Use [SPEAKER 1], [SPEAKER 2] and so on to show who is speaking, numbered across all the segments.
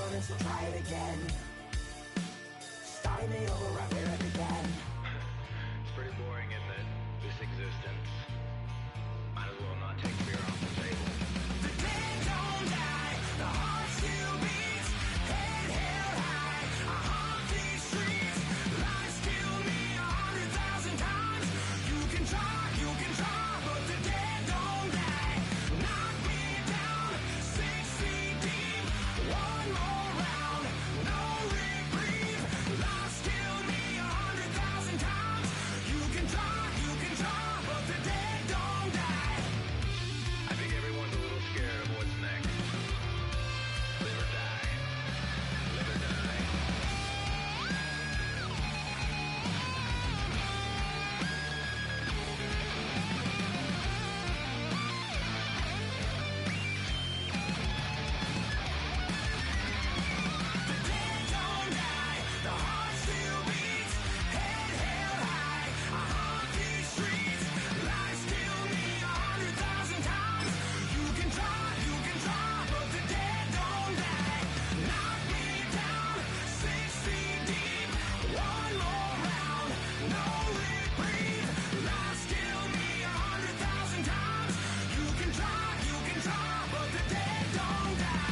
[SPEAKER 1] performance, we'll try it again. Starting me over right where it began.
[SPEAKER 2] It's pretty boring, isn't it? This existence. Might as well not take fear off the table.
[SPEAKER 1] The dead don't die, the heart still beats. Head held high, I haunt these streets. Lies killed me 100,000 times. You can try, but the dead don't die. Knock me down 6 feet deep. One more round, no reprieve. Lies killed me 100,000 times. You can try, but the dead don't die.
[SPEAKER 2] I think everyone's a little scared of what's next. Live or die. Live or die.
[SPEAKER 1] The dead don't die, the heart still beats. Head held high, I haunt these streets. Lies kill me 100,000 times. You can try, but the dead don't die. Knock me down 6 feet deep. One more round, no reprieve. Lies kill me 100,000 times. You can try, but the dead don't die.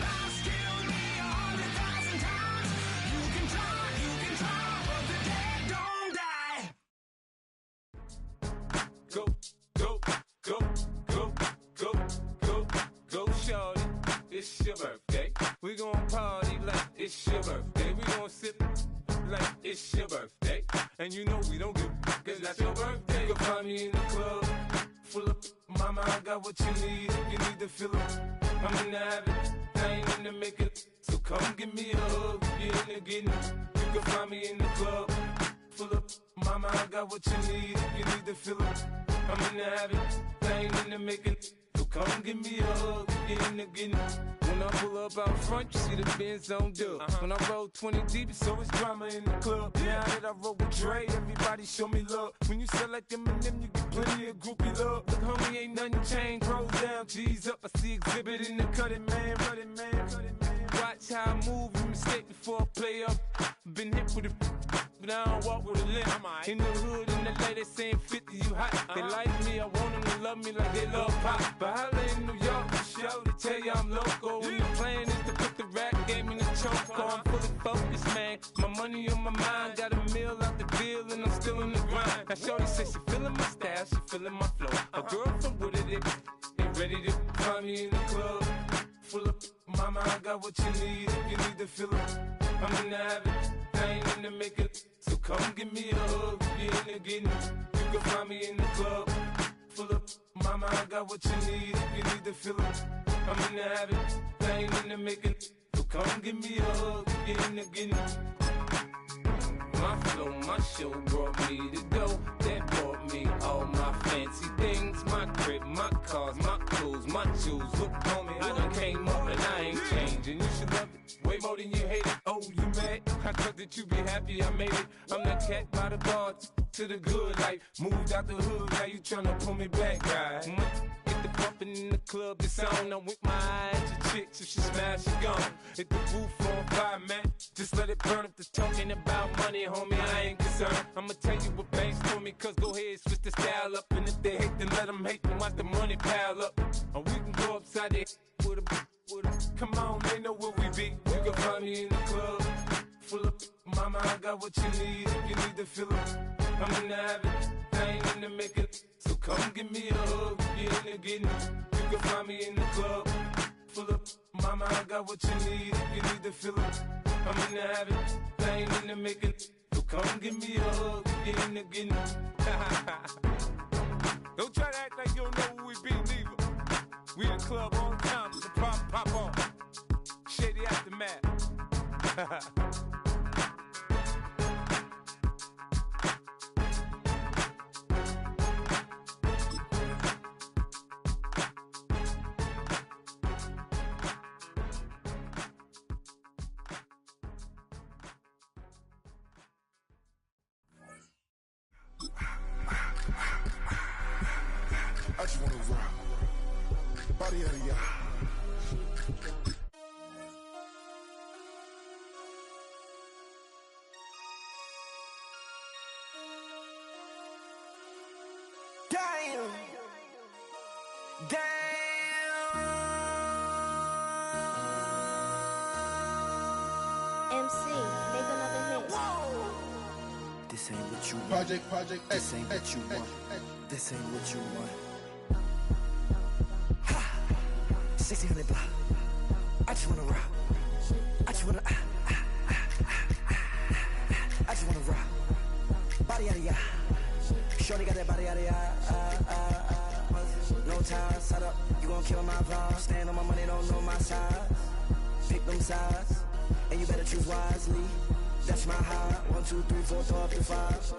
[SPEAKER 1] Lies kill me 100,000 times. You can try, but the dead don't die.
[SPEAKER 3] Go, go, go, go, go, go, go, shorty. It's your birthday. We gon' party like it's your birthday. We gon' sip like it's your birthday. And you know we don't give a cause that's your birthday. You can find me in the club, full of mama, I got what you need. If you need to fill up, I'm in the habit, I ain't in the make it. So come give me a hug, get in the getting. You can find me in the club, full of mama, I got what you need. If you need to fill up, I'm in the habit, I ain't in the making. So come give me a hug, get in the getting. When I pull up out front, you see the Benz on dub. When I roll 20 deep, it's always drama in the club. Now that I roll with Dre, everybody show me love. When you sell like them and them, you get plenty of groupie love. Look, homie, ain't nothing changed. Rolls down, G's up. I see exhibit in the cutting, man. Running, man. Watch how I move, you mistake before I play up. Been hit with it, but I don't walk with a limp. In the hood, in the lady saying 50, you hot. They like me, I want them to love me like they love pop. But holla in New York, the show, they tell you I'm local. And the plan is to put the rap game in the choke. I'm fully focused, man. My money on my mind, got a meal out the deal, and I'm still in the grind. Now shorty says she feeling my style, she feeling my flow. A girl from Wooded, they ready to find me in the club. Full of mama, I got what you need. If you need to fill up, I'm in the habit, I ain't in the make it. So come give me a hug, get in the getting. You can find me in the club, full of mama, I got what you need. If you need to fill up, I'm in the habit, I ain't in the making. So come give me a hug, get in the getting. My flow, my show brought me to go. That brought me all my fancy things. My crib, my cars, my clothes, my shoes. Look, homie, I done came up and I ain't changing. You should love it way more than you hate it. Oh, you mad? I thought that you be happy I made it. I'm that cat by the bar to the good life. Moved out the hood, now you tryna pull me back, right? Get the bumpin' in the club, the sound. I'm with my eyes, your chicks, if she smash, she gone. Hit the roof on fire, man. Just let it burn. If they're talking about money, homie, I ain't concerned. I'ma tell you what banks told me, cause go ahead, switch the style up. And if they hate, then let them hate, then watch the money pile up. Or we can go upside there with a. Come on, they know where we be. You can find me in the club, full of mama, I got what you need. If you need to fill up, I'm in the habit, I ain't in the making. So come give me a hug, get in the getting. You can find me in the club, full of mama, I got what you need. If you need to fill up, I'm in the habit, I ain't in the making. So come give me a hug, get in the getting. Don't try to act like you don't know who we be, neither. We in the club on time, the problem pop on. Shady Aftermath.
[SPEAKER 4] MC, make another hit.
[SPEAKER 5] This ain't what you want.
[SPEAKER 6] Project,
[SPEAKER 5] This ain't what you want. This ain't what you want. 1600 block. I just wanna rock. I just wanna. I just wanna rock. Body yada yada. Shorty got that body yada yada. No time, set up. You gon' kill my vibe. Stand on my money, don't know my size. Pick them sides, and you better choose wisely. That's my high. 1, 2, 3, 4, throw up to 5.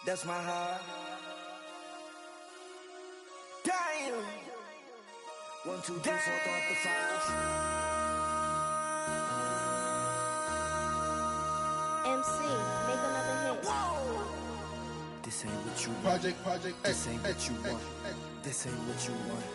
[SPEAKER 5] That's my high. Damn. 1, 2, 3, 4, throw up to 5.
[SPEAKER 4] MC, make another hit.
[SPEAKER 5] This ain't what you want.
[SPEAKER 6] Project,
[SPEAKER 5] This ain't what you want. This ain't what you want.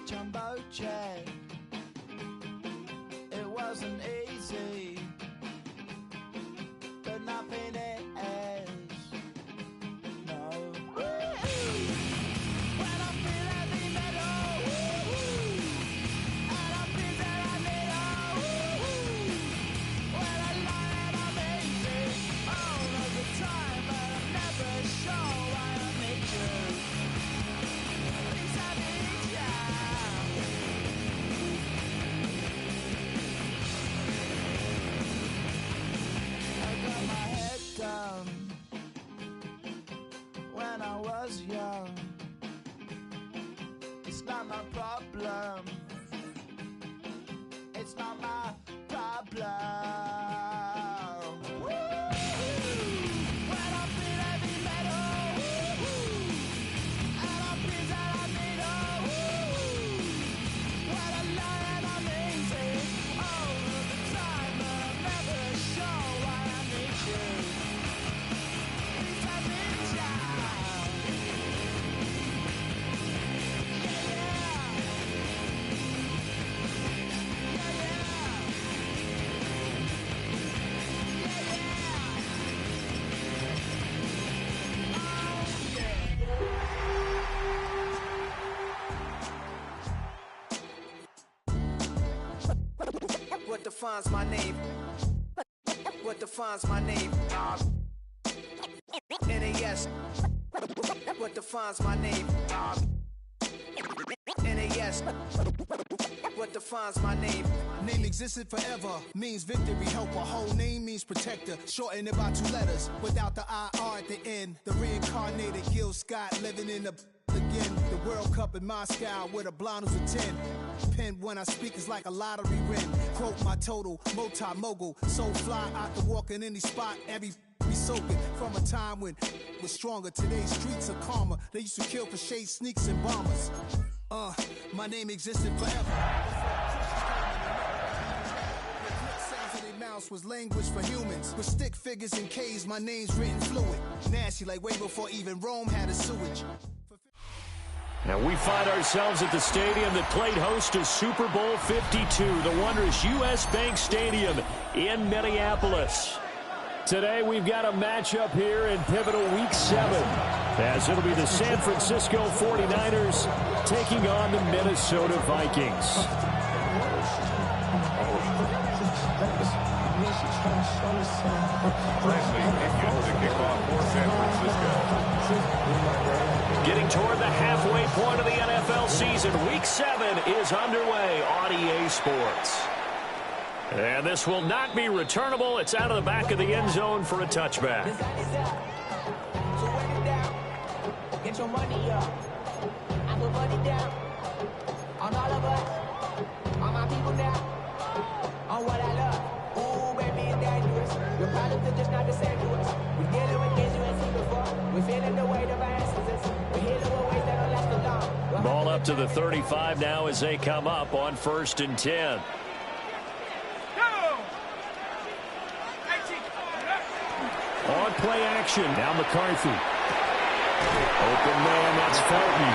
[SPEAKER 7] Jumbo jet. It wasn't easy, but nothing is. No. When I feel heavy metal, and I feel that I need when I lie and I'm easy all of the time, but I'm never sure why I need you. Please have me down. Down when I was young. It's not my problem. It's not my problem. When I feel heavy metal, and I feel that I need when I lie and I'm easy all of the time, but I'm never sure why I need you.
[SPEAKER 5] What defines my name? What defines my name? NAS. What defines my name? NAS. What defines my name?
[SPEAKER 8] Name existed forever, means victory, helper. Whole name means protector, shorten it by 2 letters. Without the IR at the end, the reincarnated Gil Scott living in the again. The World Cup in Moscow with a blonde who's a 10. Pen when I speak is like a lottery win. Quote my total, multi-mogul. So fly out to walk in any spot, every be soaking. From a time when it was stronger. Today's streets are calmer. They used to kill for shade sneaks and bombers. My name existed forever. Mouse was language for humans. With stick figures and K's, my name's written fluid. Nasty like way before even Rome had a sewage.
[SPEAKER 9] And we find ourselves at the stadium that played host to Super Bowl 52, the wondrous U.S. Bank Stadium in Minneapolis. Today we've got a matchup here in pivotal Week 7 as it'll be the San Francisco 49ers taking on the Minnesota Vikings. Getting toward the halfway point of the NFL season, Week 7 is underway on EA Sports. And this will not be returnable. It's out of the back of the end zone for a touchback.
[SPEAKER 7] Get your money up. I put money down on all of us, on my people now, on what I love. Ooh, baby, it's dangerous. Your problems are just not the same to us. We're dealing with things you ain't seen before. We're feeling the weight of our instances. We're healing with ways that don't last long.
[SPEAKER 9] Ball up to the 35 now as they come up on 1st and 10. On play action. Now McCarthy. Open man, that's Felton.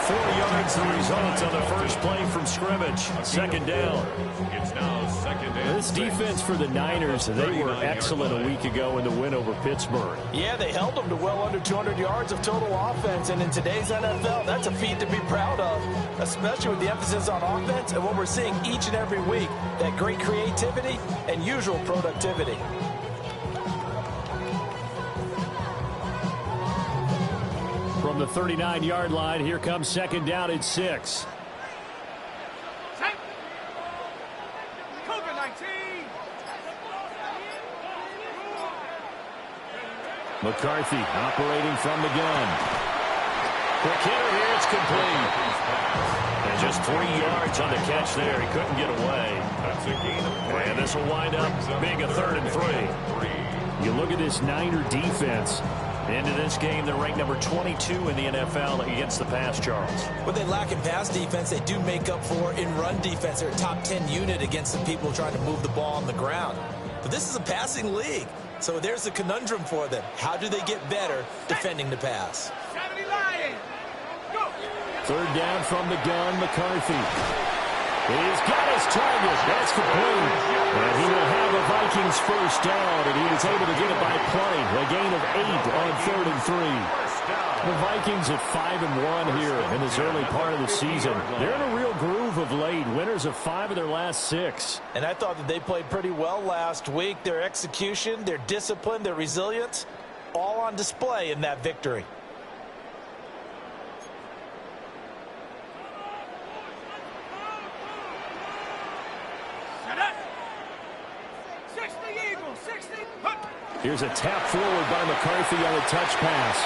[SPEAKER 9] 4 yards the result on the first play from scrimmage. Second down.
[SPEAKER 6] It's now second down.
[SPEAKER 9] This defense for the Niners, they were excellent a week ago in the win over Pittsburgh.
[SPEAKER 10] Yeah, they held them to well under 200 yards of total offense, and in today's NFL, that's a feat to be proud of, especially with the emphasis on offense and what we're seeing each and every week, that great creativity and usual productivity.
[SPEAKER 9] From the 39-yard line, here comes second down at 6. McCarthy operating from the gun. Quick hitter here, it's complete. And just 3 yards on the catch there. He couldn't get away.
[SPEAKER 6] That's a gain of 3.
[SPEAKER 9] And this will wind up being a 3rd and 3. You look at this Niner defense. Into this game, they're ranked number 22 in the NFL against the pass, Charles.
[SPEAKER 10] What they lack in pass defense, they do make up for in run defense. They're a top 10 unit against the people trying to move the ball on the ground. But this is a passing league, so there's a conundrum for them. How do they get better defending the pass?
[SPEAKER 9] 3rd down from the gun, McCarthy. He's got his target. That's complete. And he will have a Vikings first down, and he was able to get it by play. A gain of 8 on 3rd and 3. The Vikings at 5-1 here in this early part of the season. They're in a real groove of late. Winners of 5 of their last 6.
[SPEAKER 10] And I thought that they played pretty well last week. Their execution, their discipline, their resilience, all on display in that victory.
[SPEAKER 9] Here's a tap forward by McCarthy on a touch pass.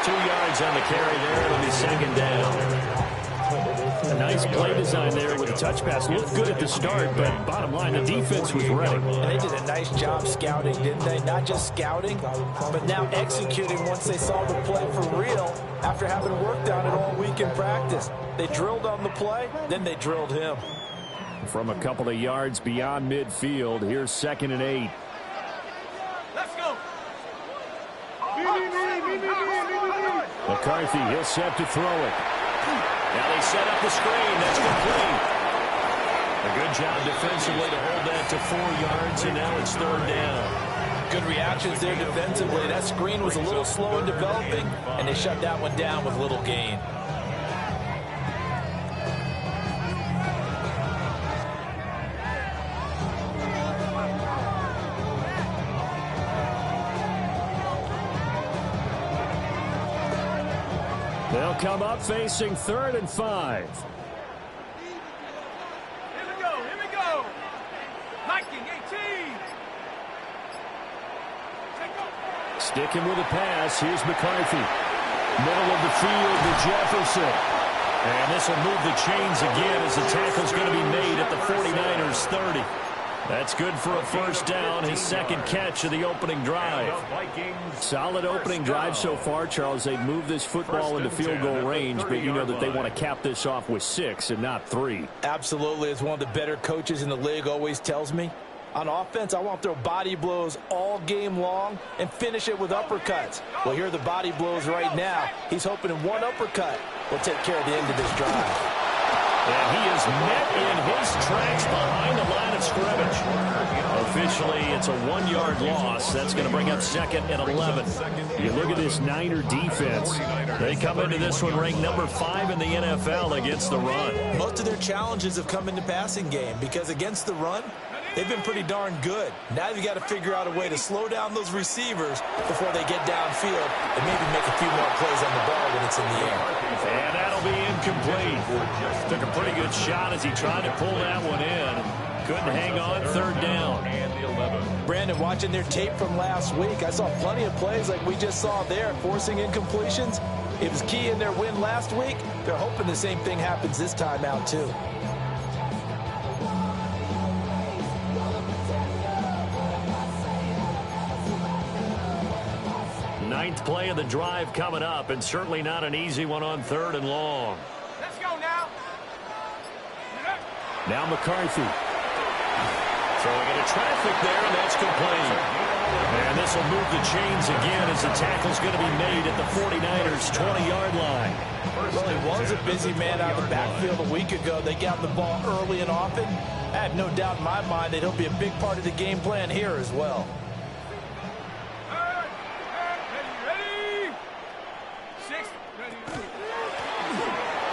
[SPEAKER 9] 2 yards on the carry there. It'll be second down. A nice play design there with a touch pass. Looked good at the start, but bottom line, the defense was ready.
[SPEAKER 10] And they did a nice job scouting, didn't they? Not just scouting, but now executing once they saw the play for real after having worked on it all week in practice. They drilled on the play, then they drilled him.
[SPEAKER 9] From a couple of yards beyond midfield, here's 2nd and 8.
[SPEAKER 1] Let's go.
[SPEAKER 9] McCarthy, he'll set to throw it. Now they set up the screen. That's complete. A good job defensively to hold that to 4 yards, and now it's 3rd down.
[SPEAKER 10] Good reactions there defensively. That screen was a little slow in developing, and they shut that one down with little gain.
[SPEAKER 9] They'll come up facing 3rd and 5.
[SPEAKER 1] Here we go. Viking 18.
[SPEAKER 9] Sticking with a pass. Here's McCarthy. Middle of the field to Jefferson. And this will move the chains again as the tackle's going to be made at the 49ers 30. That's good for a first down, his 2nd catch of the opening drive. Solid opening drive so far, Charles. They've moved this football into field goal range, but you know that they want to cap this off with 6 and not 3.
[SPEAKER 10] Absolutely. As one of the better coaches in the league always tells me, on offense, I want to throw body blows all game long and finish it with uppercuts. Well, here are the body blows right now. He's hoping in one uppercut will take care of the end of this drive.
[SPEAKER 9] And he is met in his tracks behind the line of scrimmage. Officially, it's a 1-yard loss. That's going to bring up second and 11.
[SPEAKER 6] You look at this Niner defense.
[SPEAKER 9] They come into this one ranked number 5 in the NFL against the run.
[SPEAKER 10] Most of their challenges have come in the passing game because against the run, they've been pretty darn good. Now you've got to figure out a way to slow down those receivers before they get downfield and maybe make a few more plays on the ball when it's in the air.
[SPEAKER 9] And that'll be incomplete. Took a pretty good shot as he tried to pull that one in. Couldn't hang on, third down.
[SPEAKER 10] Brandon, watching their tape from last week, I saw plenty of plays like we just saw there, forcing incompletions. It was key in their win last week. They're hoping the same thing happens this time out, too.
[SPEAKER 9] Ninth play of the drive coming up, and certainly not an easy one on third and long.
[SPEAKER 1] Let's go now.
[SPEAKER 9] Now McCarthy. Throwing into traffic there, and that's complete. And this will move the chains again as the tackle's going to be made at the 49ers' 20-yard line.
[SPEAKER 10] Well, he was a busy man out of the backfield a week ago. They got the ball early and often. I have no doubt in my mind that he'll be a big part of the game plan here as well.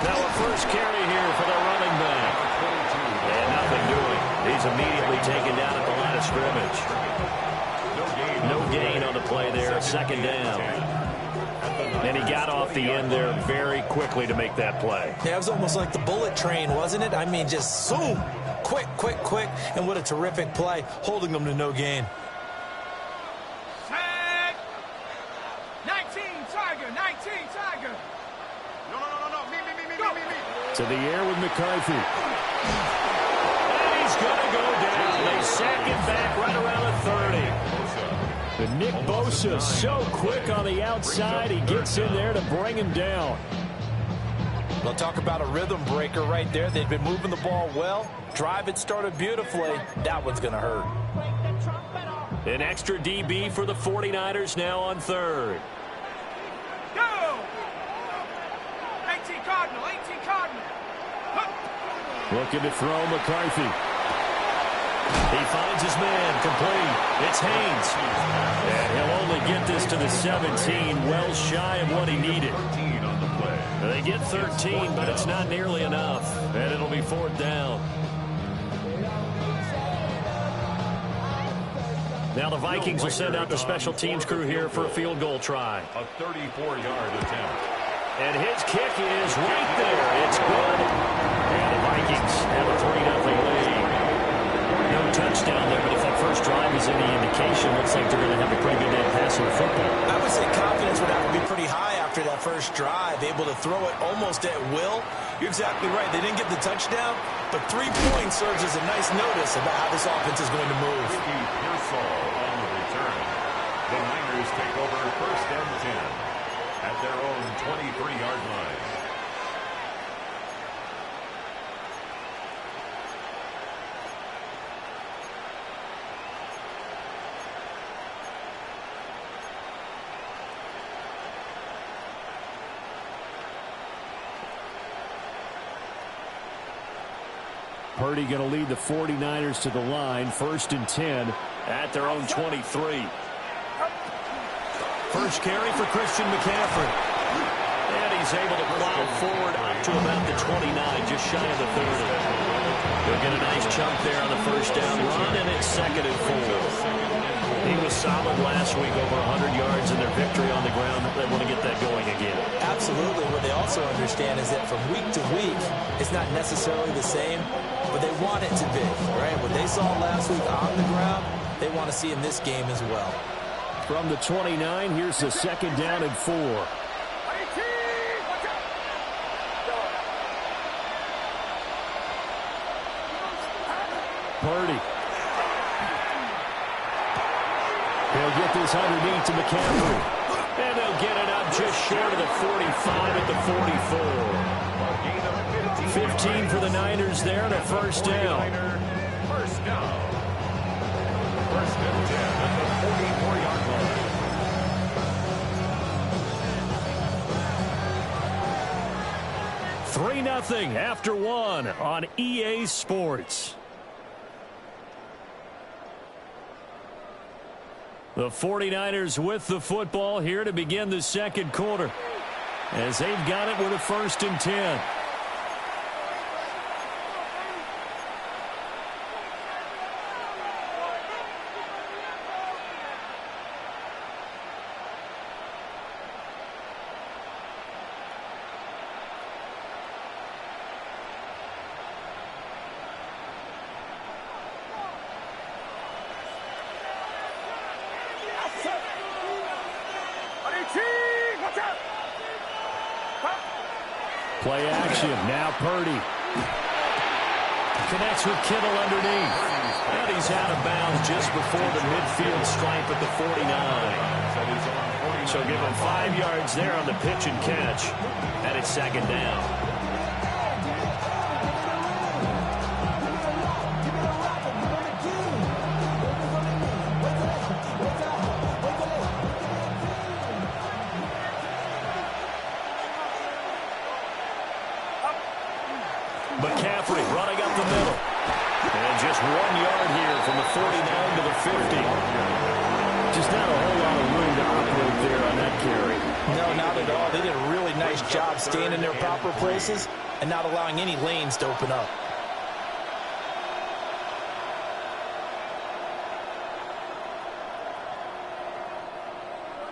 [SPEAKER 9] Now a first carry here for the running back. And nothing doing. He's immediately taken down at the line of scrimmage. No gain on the play there, second down. And he got off the end there very quickly to make that play.
[SPEAKER 10] Yeah, it was almost like the bullet train, wasn't it? I mean, just zoom. Quick, quick, quick. And what a terrific play, holding them to no gain.
[SPEAKER 1] Set. 19, Tiger. 19, Tiger. No. Me.
[SPEAKER 9] To the air with McCarthy. And he's going to go down. They sack him back right around the 30. But Nick Bosa so quick on the outside. He gets in there to bring him down.
[SPEAKER 10] We'll talk about a rhythm breaker right there. They've been moving the ball well. Drive had started beautifully. That one's going to hurt.
[SPEAKER 9] An extra DB for the 49ers now on third.
[SPEAKER 1] Go. 18 Cardinal.
[SPEAKER 9] Looking to throw McCarthy. He finds his man, complete. It's Haynes. And he'll only get this to the 17, well shy of what he needed. They get 13, but it's not nearly enough. And it'll be fourth down. Now the Vikings will send out the special teams crew here for a field goal try.
[SPEAKER 6] A 34-yard attempt.
[SPEAKER 9] And his kick is right there. It's good. And the Vikings have a 3-0 lead. No touchdown there, but if that first drive is any indication, looks like they're going to have a pretty good day passing the football.
[SPEAKER 10] I would say confidence would have to be pretty high after that first drive, able to throw it almost at will. You're exactly right. They didn't get the touchdown, but 3 points serves as a nice notice about how this offense is going to move.
[SPEAKER 6] Ricky Pearsall on the return. The Niners take over first and 10 at their own 23-yard line.
[SPEAKER 9] Purdy going to lead the 49ers to the line. First and 10 at their own 23. First carry for Christian McCaffrey. And he's able to plow forward up to about the 29, just shy of the 30. They'll get a nice chunk there on the first down run, and it's second and 4. He was solid last week, over 100 yards in their victory on the ground. They want to get that going again.
[SPEAKER 10] Absolutely. What they also understand is that from week to week, it's not necessarily the same, but they want it to be, right? What they saw last week on the ground, they want to see in this game as well.
[SPEAKER 9] From the 29, here's the second down and 4. Purdy. They'll get this underneath to McCaffrey. And they'll get it up just short of the 45 at the 44. 15 for the Niners there and a first down.
[SPEAKER 6] First down. First and 10 at the 44-yard line.
[SPEAKER 9] 3-0 after one on EA Sports. The 49ers with the football here to begin the second quarter, as they've got it with a 1st and 10. Play action. Now Purdy. Connects with Kittle underneath. And he's out of bounds just before the midfield stripe at the 49. So give him 5 yards there on the pitch and catch. And it's 2nd down. McCaffrey running up the middle. And just 1 yard here from the 49 to the 50. Just not a whole lot of room to operate there on that carry.
[SPEAKER 10] No, not at all. They did a really nice job staying in their proper places and not allowing any lanes to open up.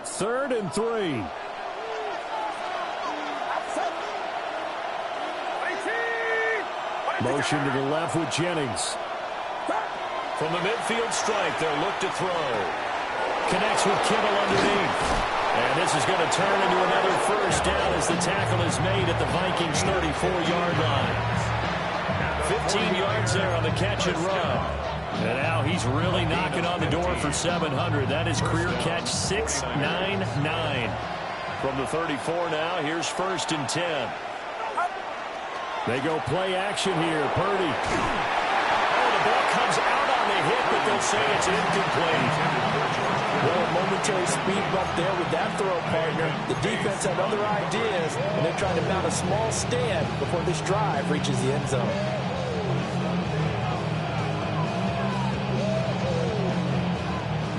[SPEAKER 9] Third and 3. Motion to the left with Jennings. From the midfield strike, they'll look to throw. Connects with Kittle underneath. And this is going to turn into another 1st down as the tackle is made at the Vikings' 34-yard line. 15 yards there on the catch and run. And now he's really knocking on the door for 700. That is career catch 699. From the 34 now, here's 1st and 10. They go play action here. Purdy. Oh, the ball comes out on the hit, but they'll say it's incomplete.
[SPEAKER 10] Well, a momentary speed bump there with that throw, partner. The defense had other ideas, and they're trying to mount a small stand before this drive reaches the end zone.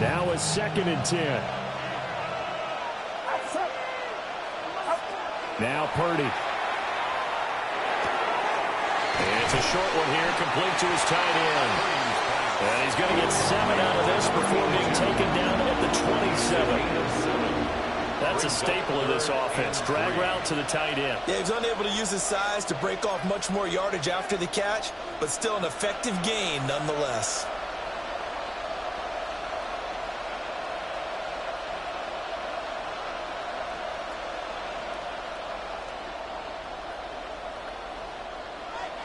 [SPEAKER 9] Now a 2nd and 10. Now Purdy. It's a short one here, complete to his tight end. And he's going to get 7 out of this before being taken down at the 27. That's a staple of this offense. Drag route to the tight end.
[SPEAKER 10] Yeah, he's unable to use his size to break off much more yardage after the catch, but still an effective gain nonetheless.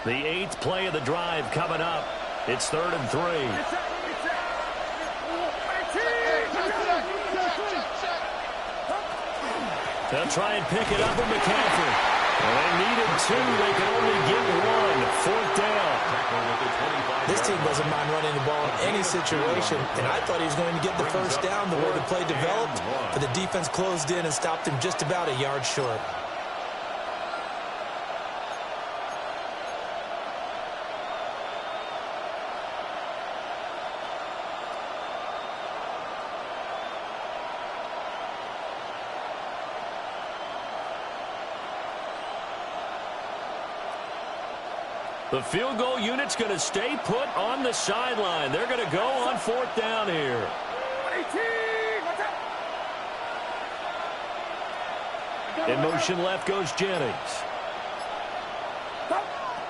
[SPEAKER 9] The 8th play of the drive coming up. It's 3rd and 3. They'll try and pick it up with McCaffrey. Well, they needed 2. They can only get 1. 4th down.
[SPEAKER 10] This team doesn't mind running the ball in any situation, and I thought he was going to get the 1st down the way the play developed, but the defense closed in and stopped him just about a yard short.
[SPEAKER 9] The field goal unit's going to stay put on the sideline. They're going to go on 4th down here. In motion left goes Jennings.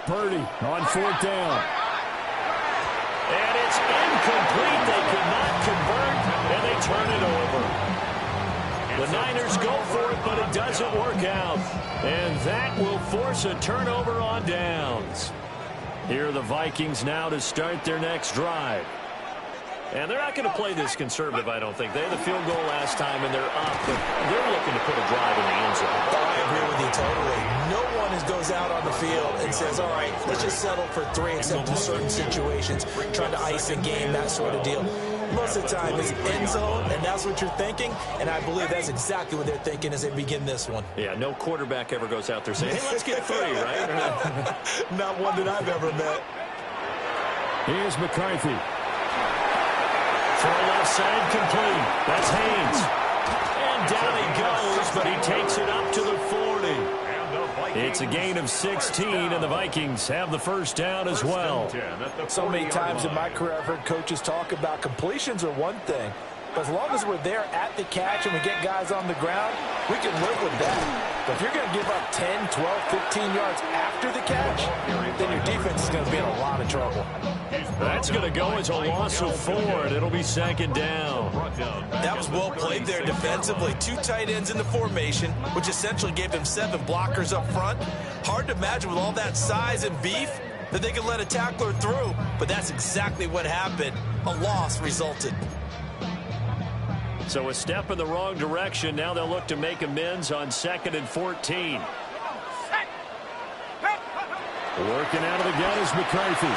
[SPEAKER 9] Purdy on 4th down. And it's incomplete. They could not convert, and they turn it over. The Niners go for it, but it doesn't work out. And that will force a turnover on downs. Here are the Vikings now to start their next drive. And they're not going to play this conservative, I don't think. They had the field goal last time, and they're up, but they're looking to put a drive in the end zone.
[SPEAKER 10] I agree with you totally. No one goes out on the field and says, all right, let's just settle for 3 except in certain situations, trying to ice a game, that sort of deal. most of the time is end zone, and that's what you're thinking, and I believe that's exactly what they're thinking as they begin this one.
[SPEAKER 9] Yeah, no quarterback ever goes out there saying, hey, let's get 3, right?
[SPEAKER 10] Not one that I've ever met.
[SPEAKER 9] Here's McCarthy. Throw left side complete. That's Haynes. And down he goes, but he takes it up to the 40. It's a gain of 16, and the Vikings have the first down as well.
[SPEAKER 10] So many times in my career I've heard coaches talk about completions are one thing, but as long as we're there at the catch and we get guys on the ground, we can live with that. But if you're going to give up 10, 12, 15 yards after the catch, then your defense is going to be in a lot of trouble.
[SPEAKER 9] That's going to go as a loss of 4, and it'll be second down.
[SPEAKER 10] That was well played there defensively. 2 tight ends in the formation, which essentially gave them 7 blockers up front. Hard to imagine with all that size and beef that they could let a tackler through, but that's exactly what happened. A loss resulted.
[SPEAKER 9] So a step in the wrong direction. Now they'll look to make amends on 2nd and 14. Working out of the gun is McCarthy.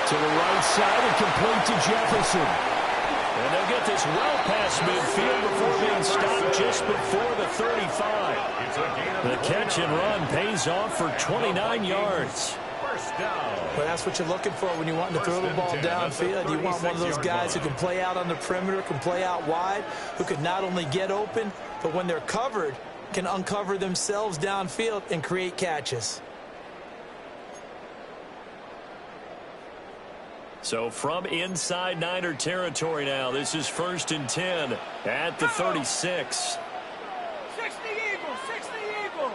[SPEAKER 9] To the right side and complete to Jefferson. And they'll get this well past midfield before being stopped just before the 35. The catch and run pays off for 29 yards.
[SPEAKER 10] But that's what you're looking for when you want to throw the ball downfield. You want one of those guys who can play out on the perimeter, can play out wide, who can not only get open, but when they're covered, can uncover themselves downfield and create catches.
[SPEAKER 9] So from inside Niner territory now, this is 1st and 10 at the 36.
[SPEAKER 1] 60 Eagles, 60 Eagles.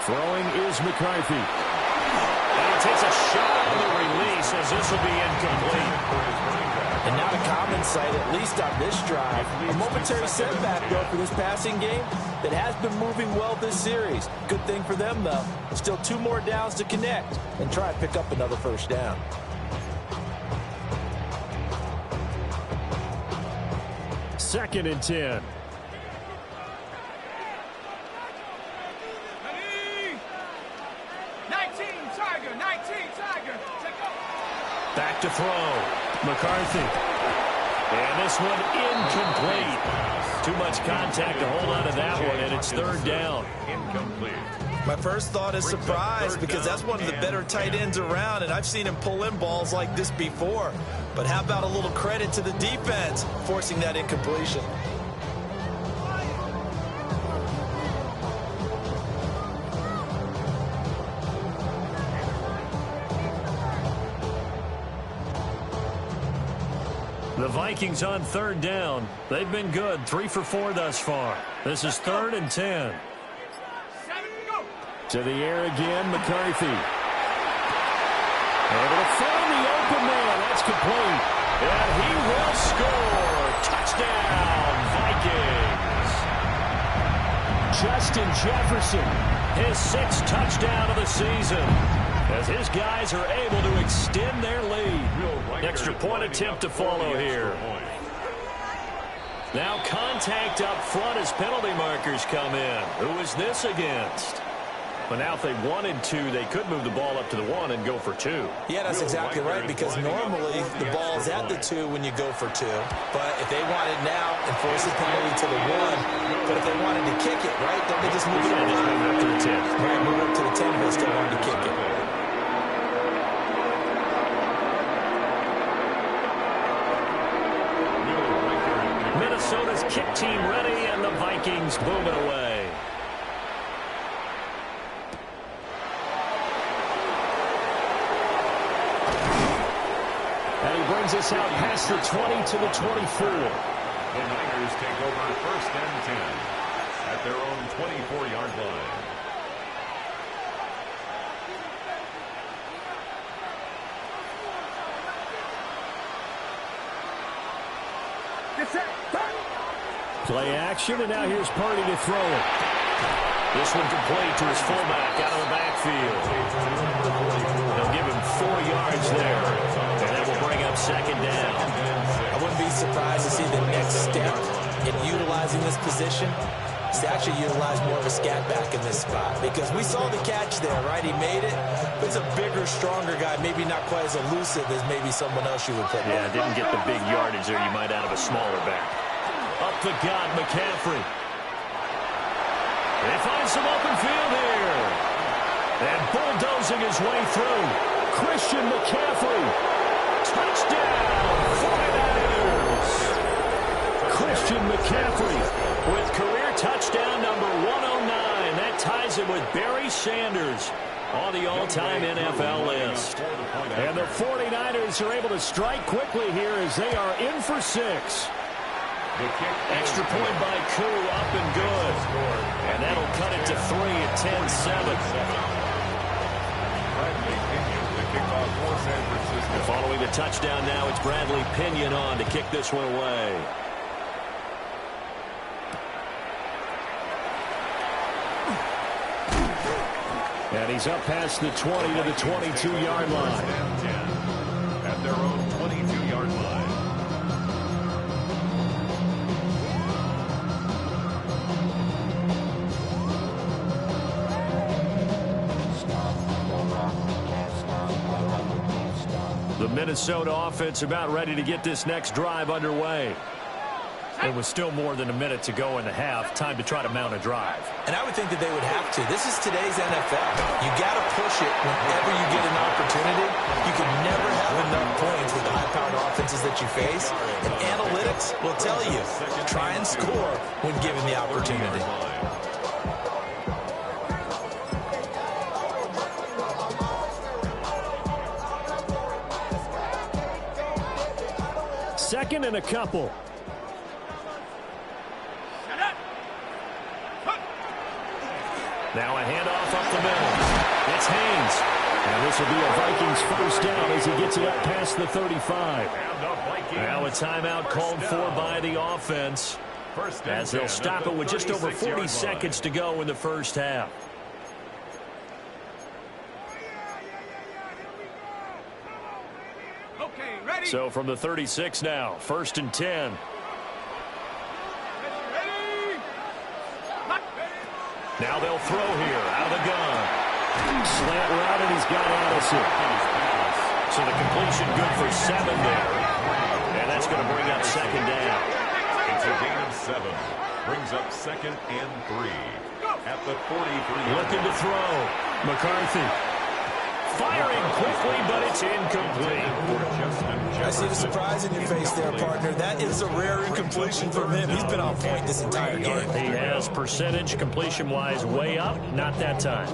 [SPEAKER 9] Throwing is McCarthy. And he takes a shot on the release as this will be incomplete.
[SPEAKER 10] And now the common sight, at least on this drive. A momentary setback, though, for this passing game that has been moving well this series. Good thing for them, though. Still 2 more downs to connect and try and pick up another first down.
[SPEAKER 9] Second and 10. Back to throw. McCarthy. And this one incomplete. Too much contact to hold on to that one, and it's 3rd down.
[SPEAKER 6] Incomplete.
[SPEAKER 10] My first thought is surprise because that's one of the better tight ends around, and I've seen him pull in balls like this before. But how about a little credit to the defense forcing that incompletion?
[SPEAKER 9] The Vikings on 3rd down. They've been good, 3 for 4 thus far. This is 3rd and 10. To the air again, McCarthy. Able to find the open man. That's complete. And he will score. Touchdown, Vikings. Justin Jefferson, his 6th touchdown of the season, as his guys are able to extend their lead. Extra point attempt to follow here. Now contact up front as penalty markers come in. Who is this against? But now if they wanted to, they could move the ball up to the 1 and go for 2.
[SPEAKER 10] Yeah, that's exactly right, because normally the ball is at the 2 when you go for 2. But if they want it now and force the penalty to the 1, but if they wanted to kick it, right, don't they just move it up to the 10? Right, move it up to the 10 if they still wanted to kick it.
[SPEAKER 9] Minnesota's kick team ready, and the Vikings boom it away. And he brings us out past the 20 to the 24.
[SPEAKER 6] The Niners take over 1st and 10 at their own 24-yard line.
[SPEAKER 9] Play action, and now here's Purdy to throw it. This one complete to his fullback out of the backfield. They'll give him 4 yards there, and that will bring up 2nd down.
[SPEAKER 10] I wouldn't be surprised to see the next step in utilizing this position. Analytics actually utilized more of a scat back in this spot because we saw the catch there, right? He made it. But it's a bigger, stronger guy, maybe not quite as elusive as maybe someone else you would put.
[SPEAKER 9] Yeah, didn't get the big yardage there you might out of a smaller back. Up the gut, McCaffrey. They find some open field here. And bulldozing his way through. Christian McCaffrey. Touchdown, 49ers. Christian McCaffrey with career touchdown number 109. That ties him with Barry Sanders on the all-time NFL list. And the 49ers are able to strike quickly here as they are in for 6. Extra point by Koo, up and good. And that'll cut it to 3 at 10-7. Following the touchdown now, it's Bradley Pinion on to kick this one away. And he's up past the 20 to the 22-yard line.
[SPEAKER 6] At their own 22-yard line.
[SPEAKER 9] The Minnesota offense about ready to get this next drive underway. It was still more than a minute to go in the half. Time to try to mount a drive.
[SPEAKER 10] And I would think that they would have to. This is today's NFL. You got to push it whenever you get an opportunity. You can never have enough points with the high-powered offenses that you face. And analytics will tell you, try and score when given the opportunity.
[SPEAKER 9] Second and a couple. Now a handoff up the middle. It's Haynes. And this will be a Vikings first down as he gets it up past the 35. Now a timeout called for by the offense as they'll stop it with just over 40 seconds to go in the first half. So from the 36 now, 1st and 10. Now they'll throw here out of the gun. Slant route, and he's got Addison. So the completion good for 7 there. And that's going to bring up second down.
[SPEAKER 6] It's a gain of 7. Brings up 2nd and 3. At the 43.
[SPEAKER 9] Looking to throw. McCarthy. Firing quickly, but it's incomplete.
[SPEAKER 10] I see the surprise in your face there, partner. That is a rare incompletion from him. He's been on point this entire game.
[SPEAKER 9] He has percentage completion-wise way up. Not that time.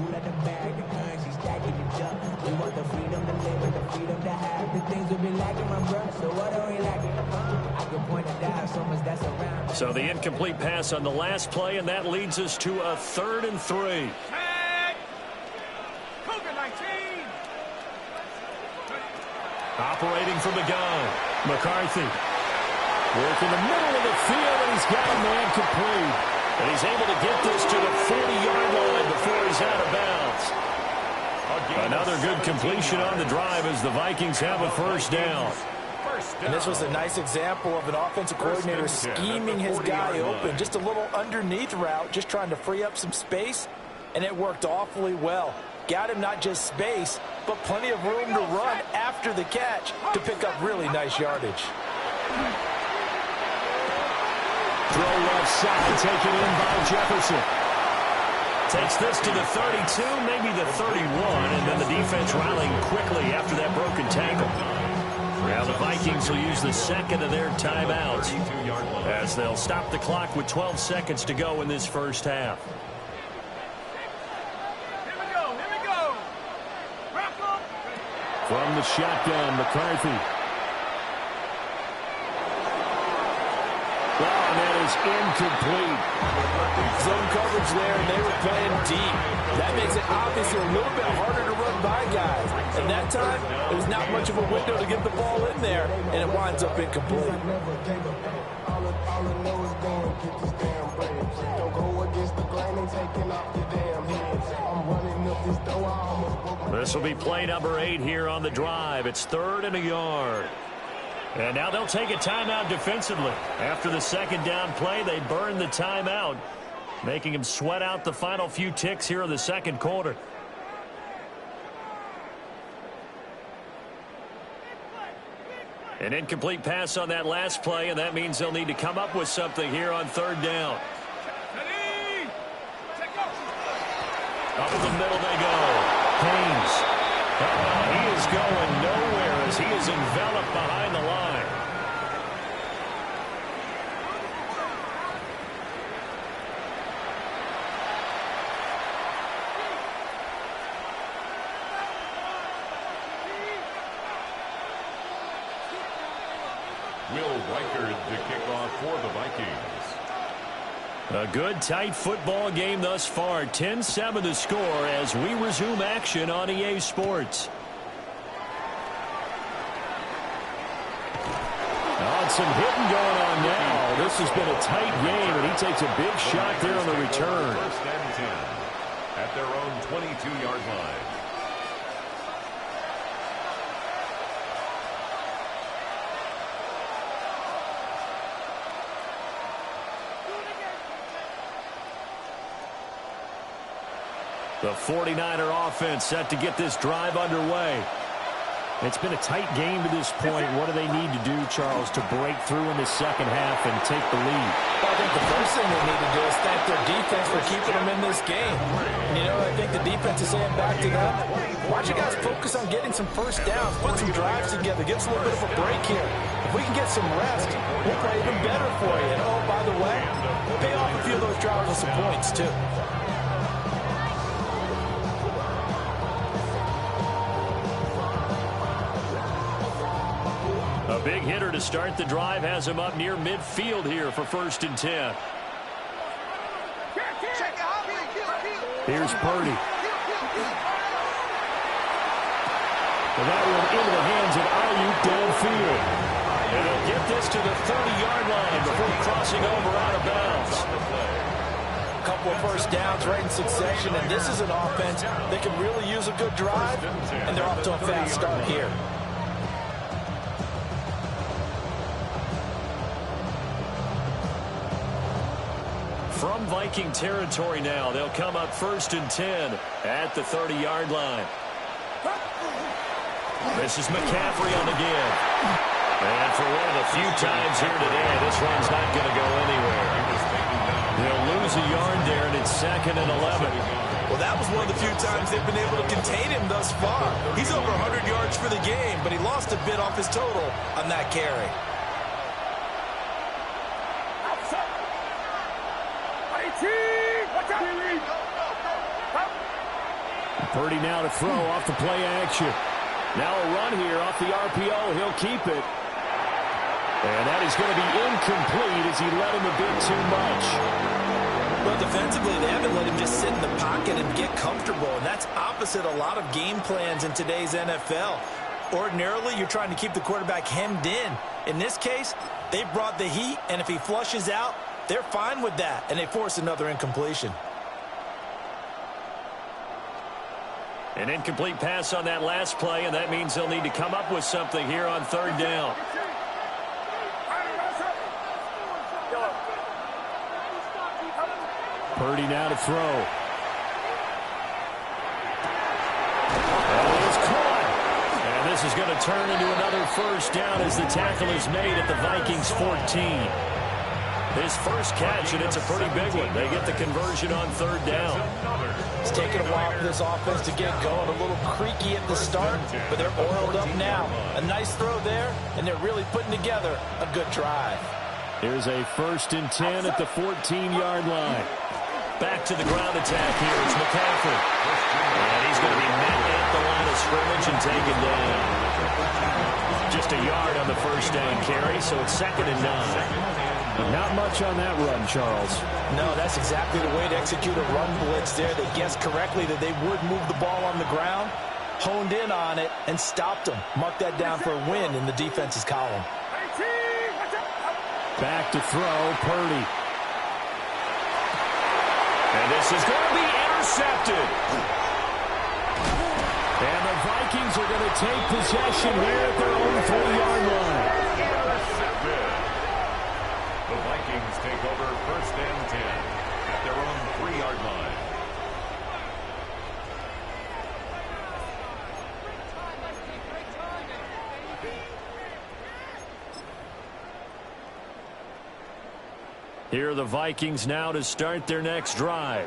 [SPEAKER 9] So the incomplete pass on the last play, and that leads us to a 3rd and 3. Operating from the gun. McCarthy. Working the middle of the field, and he's got a man complete. And he's able to get this to the 40-yard line before he's out of bounds. Another good completion on the drive as the Vikings have a first down.
[SPEAKER 10] And this was a nice example of an offensive coordinator scheming his guy open. Just a little underneath route, just trying to free up some space, and it worked awfully well. Got him not just space, but plenty of room to run after the catch to pick up really nice yardage.
[SPEAKER 9] Throw left side, taken in by Jefferson. Takes this to the 32, maybe the 31, and then the defense rallying quickly after that broken tackle. Now the Vikings will use the second of their timeouts as they'll stop the clock with 12 seconds to go in this first half. From the shotgun, McCarthy. Well, and that is incomplete.
[SPEAKER 10] Zone coverage there, and they were playing deep. That makes it obviously a little bit harder to run by guys. And that time, it was not much of a window to get the ball in there, and it winds up incomplete.
[SPEAKER 9] This will be play number 8 here on the drive. It's 3rd and a yard. And now they'll take a timeout defensively. After the second down play, they burn the timeout. making him sweat out the final few ticks here in the second quarter. An incomplete pass on that last play, and that means they'll need to come up with something here on third down. Up the middle they go. Haynes. He is going nowhere as he is enveloped behind the line.
[SPEAKER 6] Will Reichard to kick off for the Vikings.
[SPEAKER 9] A good, tight football game thus far. 10-7 the score as we resume action on EA Sports. Some hitting going on now. This has been a tight game, and he takes a big shot there on the return.
[SPEAKER 6] First and 10 at their own 22-yard line.
[SPEAKER 9] The 49er offense set to get this drive underway. It's been a tight game to this point. What do they need to do, Charles, to break through in the second half and take the lead?
[SPEAKER 10] Well, I think the first thing they need to do is thank their defense for keeping them in this game. You know, I think the defense is saying back to them, why don't you guys focus on getting some first downs, put some drives together, get us a little bit of a break here. If we can get some rest, we'll play even better for you. And, oh, by the way, pay off a few of those drives with some points, too.
[SPEAKER 9] A big hitter to start the drive has him up near midfield here for first and 10. Here's Purdy. And that one into the hands of Ayuk downfield. And they'll get this to the 30-yard line before crossing over out of bounds.
[SPEAKER 10] A couple of first downs right in succession, and this is an offense that can really use a good drive, and they're off to a fast start here.
[SPEAKER 9] From Viking territory now, they'll come up first and 10 at the 30-yard line. This is McCaffrey on the give. And for one of the few times here today, this one's not going to go anywhere. They'll lose a yard there, and it's second and 11.
[SPEAKER 10] Well, that was one of the few times they've been able to contain him thus far. He's over 100 yards for the game, but he lost a bit off his total on that carry.
[SPEAKER 9] Purdy now to throw off the play action. Now a run here off the RPO. He'll keep it. And that is going to be incomplete as he let him a bit too much.
[SPEAKER 10] Well, defensively, they haven't let him just sit in the pocket and get comfortable, and that's opposite a lot of game plans in today's NFL. Ordinarily, you're trying to keep the quarterback hemmed in. In this case, they brought the heat, and if he flushes out, they're fine with that, and they force another incompletion.
[SPEAKER 9] An incomplete pass on that last play, and that means they'll need to come up with something here on third down. Purdy now to throw. And it's caught. And this is going to turn into another first down as the tackle is made at the Vikings 14. His first catch, and it's a pretty big one. They get the conversion on third down.
[SPEAKER 10] It's taken a while for this offense to get going. A little creaky at the start, but they're oiled up now. A nice throw there, and they're really putting together a good drive.
[SPEAKER 9] Here's a first and 10 at the 14-yard line. Back to the ground attack here. It's McCaffrey. And he's going to be met at the line of scrimmage and taken down. Just a yard on the first down carry, so it's second and 9.
[SPEAKER 11] Not much on that run, Charles.
[SPEAKER 10] No, that's exactly the way to execute a run blitz there. They guessed correctly that they would move the ball on the ground, honed in on it, and stopped them. Mark that down for a win in the defense's column.
[SPEAKER 11] Back to throw, Purdy.
[SPEAKER 9] And this is going to be intercepted.
[SPEAKER 11] And the Vikings are going to take possession here at their own 3-yard line.
[SPEAKER 6] The Vikings take over first and 10 at their own
[SPEAKER 9] Here are the Vikings now to start their next drive.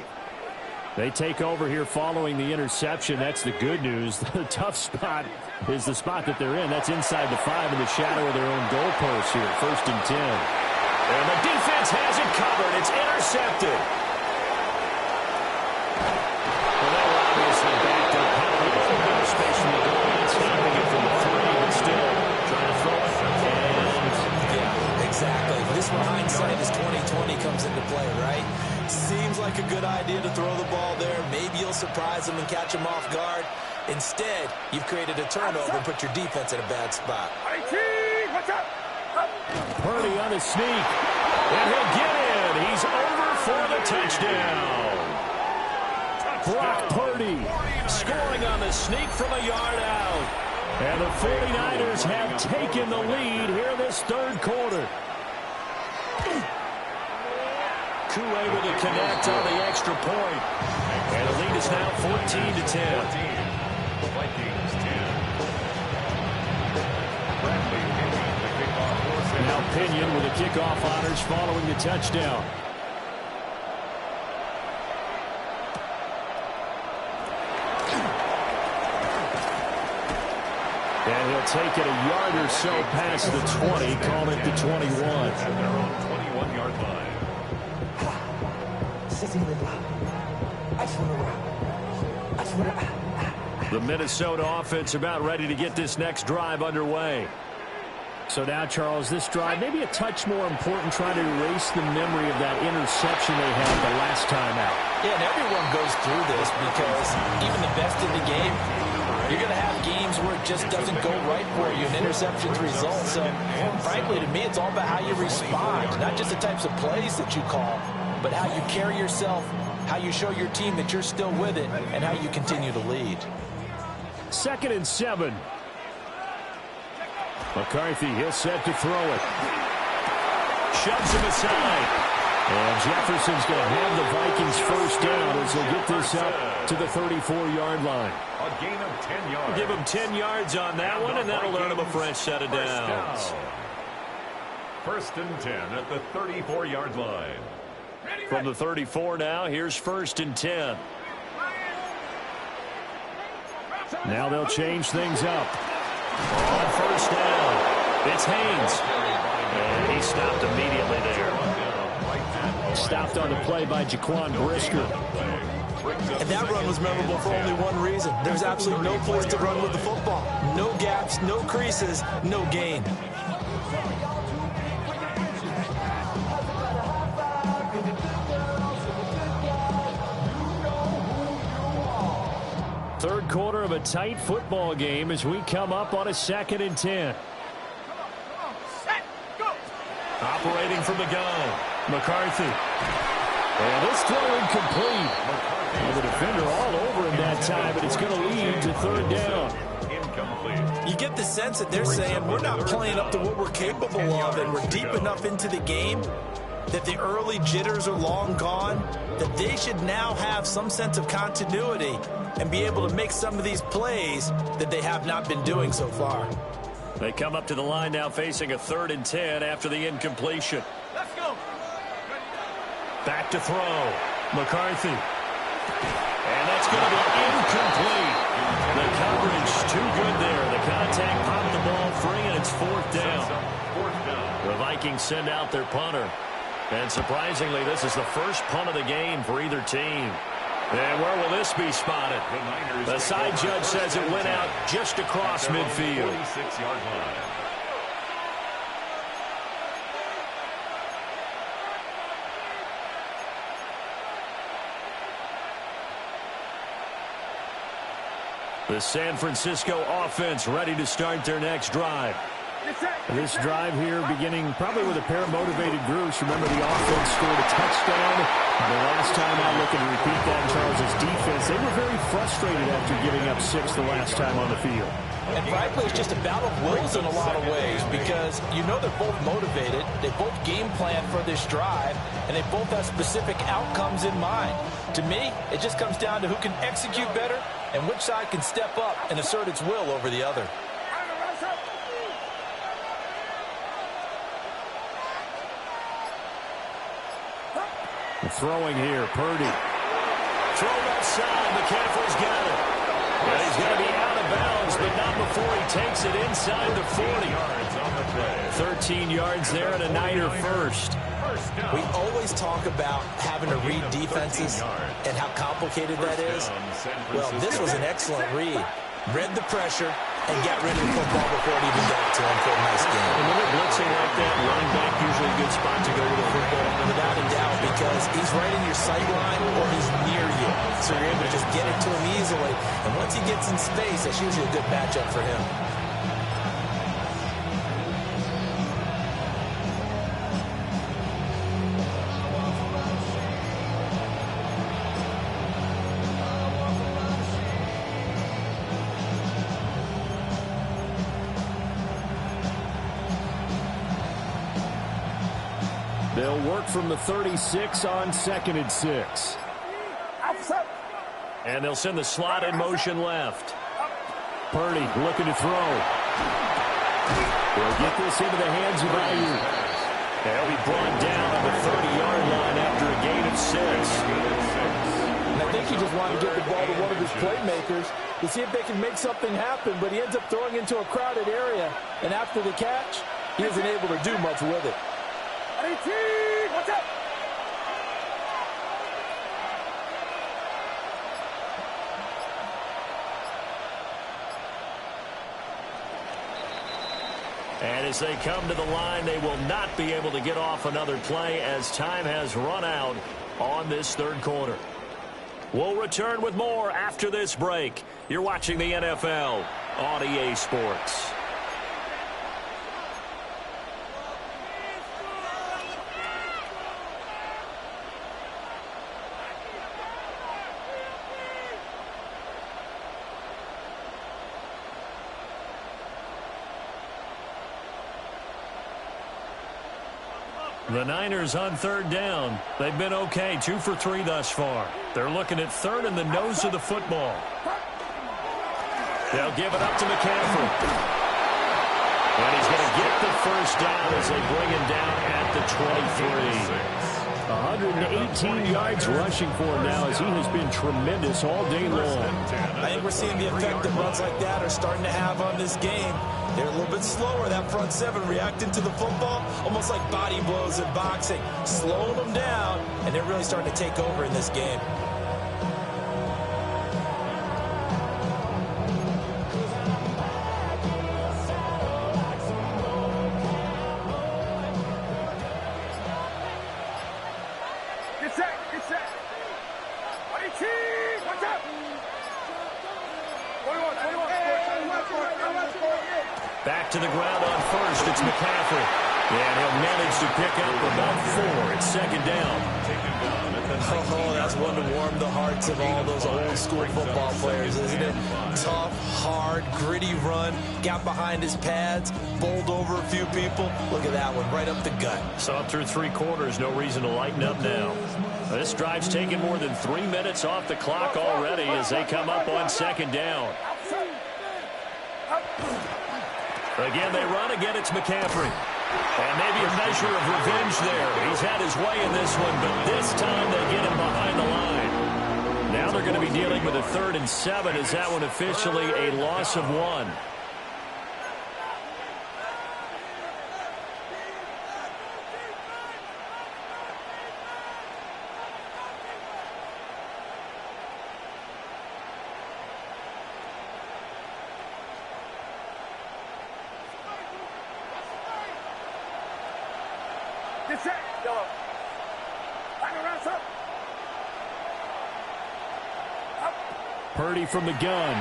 [SPEAKER 9] They take over here following the interception. That's the good news. The tough spot is the spot that they're in. That's inside the 5 in the shadow of their own goalpost here. 1st and 10. And the defense has it covered. It's intercepted. Well, they were obviously backed up heavily. No space from the goal. Stopping it from the 3, but still trying to throw it.
[SPEAKER 10] Yeah, exactly. This one, hindsight is 20/20 comes into play, right? Seems like a good idea to throw the ball there. Maybe you'll surprise them and catch them off guard. Instead, you've created a turnover and put your defense in a bad spot.
[SPEAKER 9] Purdy on the sneak. And he'll get in. He's over for the touchdown. Brock Purdy scoring on the sneak from a yard out. And the 49ers have taken the lead here in this 3rd quarter. Koo able to connect on the extra point. And the lead is now 14-10.
[SPEAKER 6] Vikings 10. Bradley Pinion, the kickoff force.
[SPEAKER 9] Now Pinion with the kickoff honors following the touchdown. And he'll take it a yard or so past the 20, call it the 21.
[SPEAKER 6] At their own 21-yard line.
[SPEAKER 9] The Minnesota offense about ready to get this next drive underway. So now, Charles, this drive maybe a touch more important, trying to erase the memory of that interception they had the last time out.
[SPEAKER 10] Yeah, and everyone goes through this because even the best in the game, you're going to have games where it just doesn't go right for you, and interceptions result. So, frankly, to me, it's all about how you respond, not just the types of plays that you call, but how you carry yourself, how you show your team that you're still with it, and how you continue to lead.
[SPEAKER 9] 2nd and 7. McCarthy, he'll set to throw it. Shoves him aside. And Jefferson's going to have the Vikings first down as they get this up to the 34-yard line.
[SPEAKER 6] A gain of 10 yards.
[SPEAKER 9] Give him 10 yards on that one, and that'll earn him a fresh set of downs.
[SPEAKER 6] 1st and 10 at the 34-yard line.
[SPEAKER 9] From the 34 now, here's 1st and 10. Now they'll change things up. On 1st down, it's Haynes. And he stopped immediately there. Stopped on the play by Jaquan Brisker.
[SPEAKER 10] And that run was memorable for only one reason. There's absolutely no place to run with the football. No gaps, no creases, no gain.
[SPEAKER 9] Third quarter of a tight football game as we come up on a 2nd and 10. Operating from the gun, McCarthy. And this throw incomplete. And the defender all over him that time, but it's going to lead to 3rd down.
[SPEAKER 6] Incomplete.
[SPEAKER 10] You get the sense that they're saying we're not playing up to what we're capable of, and we're deep enough into the game that the early jitters are long gone, that they should now have some sense of continuity and be able to make some of these plays that they have not been doing so far.
[SPEAKER 9] They come up to the line now facing a 3rd and 10 after the incompletion.
[SPEAKER 1] Let's go.
[SPEAKER 9] Back to throw. McCarthy. And that's going to be incomplete. The coverage too good there. The contact popped the ball free, and it's 4th down. The Vikings send out their punter. And surprisingly, this is the first punt of the game for either team. And where will this be spotted? The side judge says it went out just across midfield.
[SPEAKER 6] 46-yard line.
[SPEAKER 9] The San Francisco offense ready to start their next drive. This drive here beginning probably with a pair of motivated groups. Remember, the offense scored a touchdown. The last time out, looking to repeat that in Charles' defense, they were very frustrated after giving up 6 the last time on the field.
[SPEAKER 10] And frankly, it's just a battle of wills in a lot of ways because you know they're both motivated, they both game plan for this drive, and they both have specific outcomes in mind. To me, it just comes down to who can execute better and which side can step up and assert its will over the other.
[SPEAKER 9] throwing here. Purdy. Throw left side. McCaffrey's got it. And he's going to be out of bounds, but not before he takes it inside the 40. 13 yards there and a Niner first.
[SPEAKER 10] We always talk about having to read defenses and how complicated that is. Well, this was an excellent read. Read the pressure and got rid of the football before it even got to him for a nice game.
[SPEAKER 9] And when they're blitzing like that, running back usually a good spot to go with the football.
[SPEAKER 10] Without a doubt, because he's right in your sight line or he's near you. So you're able to just get it to him easily. And once he gets in space, that's usually a good matchup for him.
[SPEAKER 9] They'll work from the 36 on 2nd and 6. And they'll send the slot in motion left. Purdy looking to throw. They'll get this into the hands of Ayuk. They'll be brought down on the 30-yard line after a gain of 6.
[SPEAKER 11] And I think he just wanted to get the ball to one of his playmakers to see if they can make something happen, but he ends up throwing into a crowded area. And after the catch, he isn't able to do much with it.
[SPEAKER 1] Watch out!
[SPEAKER 9] And as they come to the line, they will not be able to get off another play as time has run out on this third quarter. We'll return with more after this break. You're watching the NFL on EA Sports. The Niners on third down. They've been okay, 2 for 3 thus far. They're looking at third in the nose of the football. They'll give it up to McCaffrey. And he's going to get the first down as they bring him down at the 23.
[SPEAKER 11] 118 yards rushing for him now as he has been tremendous all day long.
[SPEAKER 10] I think we're seeing the effect that runs like that are starting to have on this game. They're a little bit slower, that front seven, reacting to the football, almost like body blows in boxing, slowing them down, and they're really starting to take over in this game.
[SPEAKER 9] Back to the ground on first. It's McCaffrey. And he'll manage to pick up about 4. It's second down.
[SPEAKER 10] Oh, that's one to warm the hearts of all those old school football players, isn't it? Tough, hard, gritty run. Got behind his pads, bowled over a few people. Look at that one, right up the gut.
[SPEAKER 9] So through 3 quarters, no reason to lighten up now. This drive's taken more than 3 minutes off the clock already as they come up on second down. Again, they run. Again, it's McCaffrey. And maybe a measure of revenge there. He's had his way in this one, but this time they get him behind the line. Now they're going to be dealing with a 3rd and 7. Is that one officially a loss of 1? Purdy from the gun.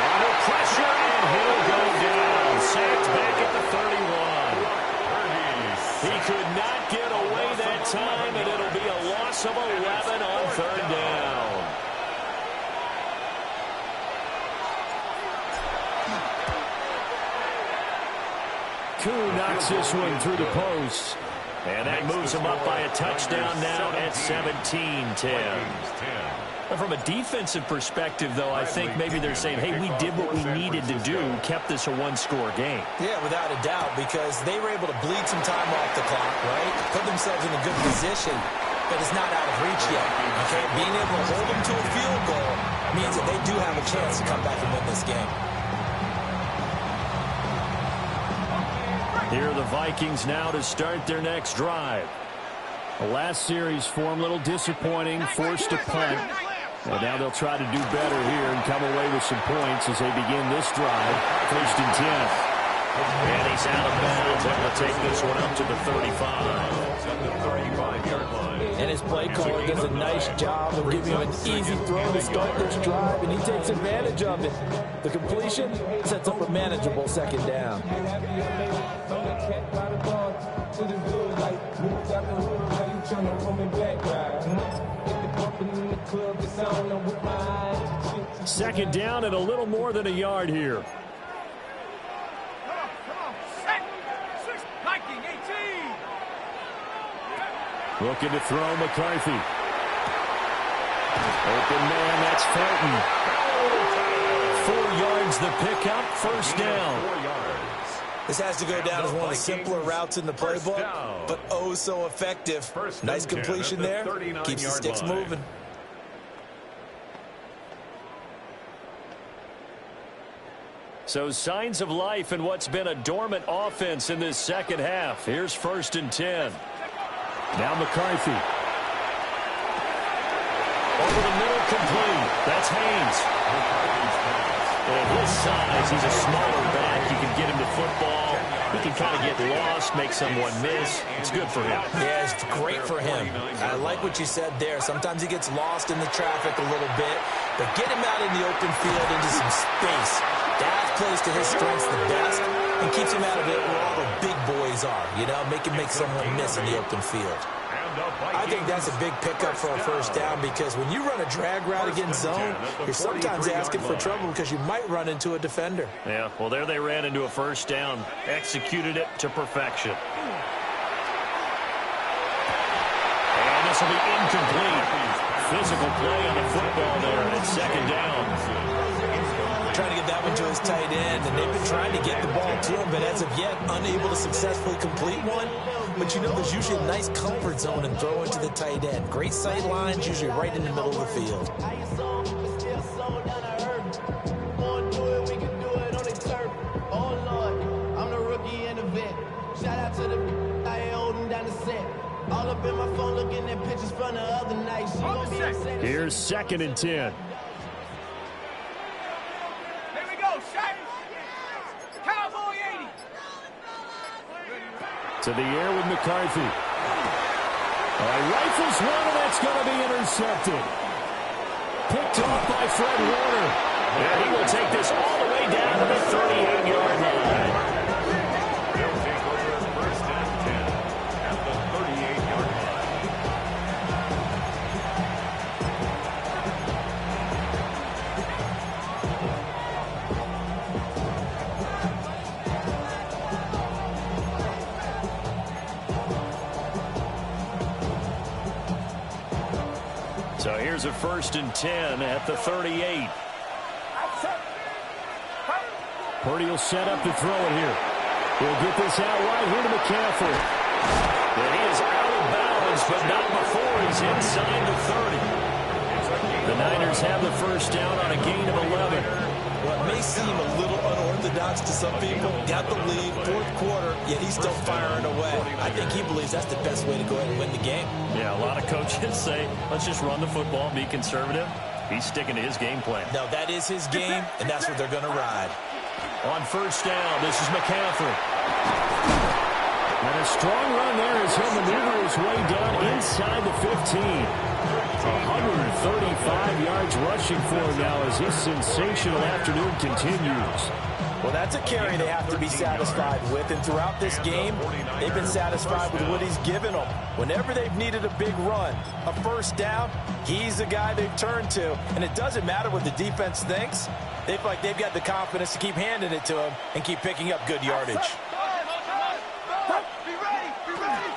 [SPEAKER 9] Under pressure, and he'll go down. Sacked back at the 31. He could not get away that time, and it'll be a loss of 11 on 3rd down. Koo knocks this one through the post. And that moves him up by a touchdown now at 17-10. And from a defensive perspective, though, I think maybe they're saying, hey, we did what we needed to do, kept this a one-score game.
[SPEAKER 10] Yeah, without a doubt, because they were able to bleed some time off the clock, right? Put themselves in a good position, but it's not out of reach yet. Okay, being able to hold them to a field goal means that they do have a chance to come back and win this game.
[SPEAKER 9] Here are the Vikings now to start their next drive.
[SPEAKER 12] The last series for them, a little disappointing, forced to punt. And now they'll try to do better here and come away with some points as they begin this drive. 1st and 10.
[SPEAKER 9] And he's out of bounds, and we'll take this one up to the 35.
[SPEAKER 6] At the 35-yard line.
[SPEAKER 11] And his play caller does a nice job of giving him an easy throw to start this drive, and he takes advantage of it. The completion sets up a manageable 2nd down.
[SPEAKER 12] Second down and a little more than a yard here. Looking to throw McCarthy. Open man, that's Fulton.
[SPEAKER 9] 4 yards the pickup, 1st down.
[SPEAKER 6] 4 yards.
[SPEAKER 10] This has to go down as one of the simpler routes in the playbook, but oh so effective. Nice completion there. Keeps the sticks moving.
[SPEAKER 9] So signs of life in what's been a dormant offense in this second half. Here's 1st and 10.
[SPEAKER 12] Now McCarthy.
[SPEAKER 9] Over the middle, complete. That's Haynes. At his size, he's a smaller back. You can get him to football. He can kind of get lost, make someone miss. It's good for him.
[SPEAKER 10] Yeah, it's great for him. I like what you said there. Sometimes he gets lost in the traffic a little bit, but get him out in the open field into some space. That plays to his strengths the best and keeps him out of it where all the big boys are, you know, make someone miss in the open field. I think that's a big pickup for a 1st down because when you run a drag route against zone, you're sometimes asking for trouble because you might run into a defender.
[SPEAKER 9] Yeah, well, there they ran into a 1st down. Executed it to perfection. And this will be incomplete. Physical play on the football there, and it's 2nd down.
[SPEAKER 10] Trying to get that one to his tight end, and they've been trying to get the ball to him, but as of yet, unable to successfully complete one. But you know, there's usually a nice comfort zone in throwing to the tight end. Great sight lines, usually right in the middle of the field.
[SPEAKER 12] Here's 2nd and 10. To the air with McCarthy. Rifles one, and that's going to be intercepted. Picked off by Fred Warner.
[SPEAKER 9] And he will take this all the way down to the 38-yard line.
[SPEAKER 6] They'll take over 1st and 10 at the 38-yard line.
[SPEAKER 9] So here's a 1st and 10 at the 38.
[SPEAKER 12] Purdy will set up to throw it here. He'll get this out right here to McCaffrey.
[SPEAKER 9] And he is out of bounds, but not before he's inside the 30. The Niners have the 1st down on a gain of 11.
[SPEAKER 10] Well, it may seem a little unorthodox to some people. Got the lead, 4th quarter, yet he's still firing away. I think he believes that's the best way to go ahead and win the game.
[SPEAKER 9] Yeah, a lot of coaches say, let's just run the football, be conservative. He's sticking to his game plan.
[SPEAKER 10] No, that is his game, and that's what they're going to ride.
[SPEAKER 9] On 1st down, this is McCaffrey.
[SPEAKER 12] And a strong run there as he'll maneuver his way down inside the 15. 135 yards rushing for him now as his sensational afternoon continues.
[SPEAKER 11] Well, that's a carry they have to be satisfied with, and throughout this game, they've been satisfied with what he's given them. Whenever they've needed a big run, a 1st down, he's the guy they've turned to, and it doesn't matter what the defense thinks. They feel like they've got the confidence to keep handing it to him and keep picking up good yardage.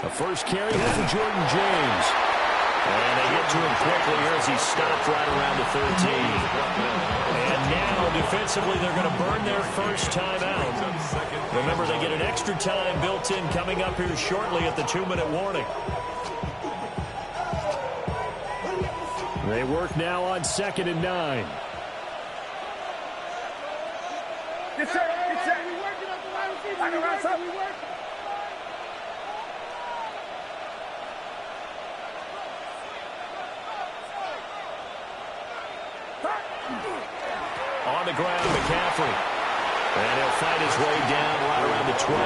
[SPEAKER 12] The first carry here for Jordan James. And they get to him quickly here as he stopped right around the 13. And now, defensively, they're going to burn their first timeout. Remember, they get an extra time built in coming up here shortly at the 2-minute warning. They work now on 2nd and 9.
[SPEAKER 1] Get set. We working up the wide receiver. We work.
[SPEAKER 12] On the ground, McCaffrey. And he'll fight his way down right around the 12.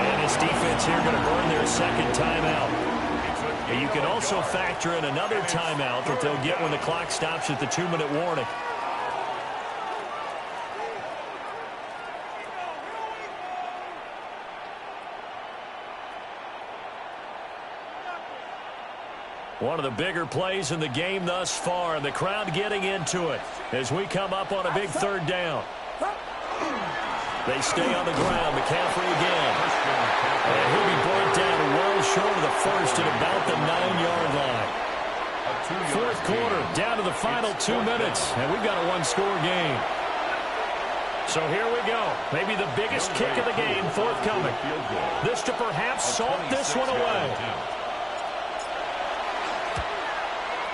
[SPEAKER 12] And his defense here going to burn their second timeout. And you can also factor in another timeout that they'll get when the clock stops at the 2-minute warning. One of the bigger plays in the game thus far, and the crowd getting into it as we come up on a big 3rd down. They stay on the ground. McCaffrey again. And he'll be brought down well short of the first at about the 9-yard line. 4th quarter, down to the final 2 minutes, and we've got a 1-score game. So here we go. Maybe the biggest kick of the game forthcoming. This to perhaps salt this one away.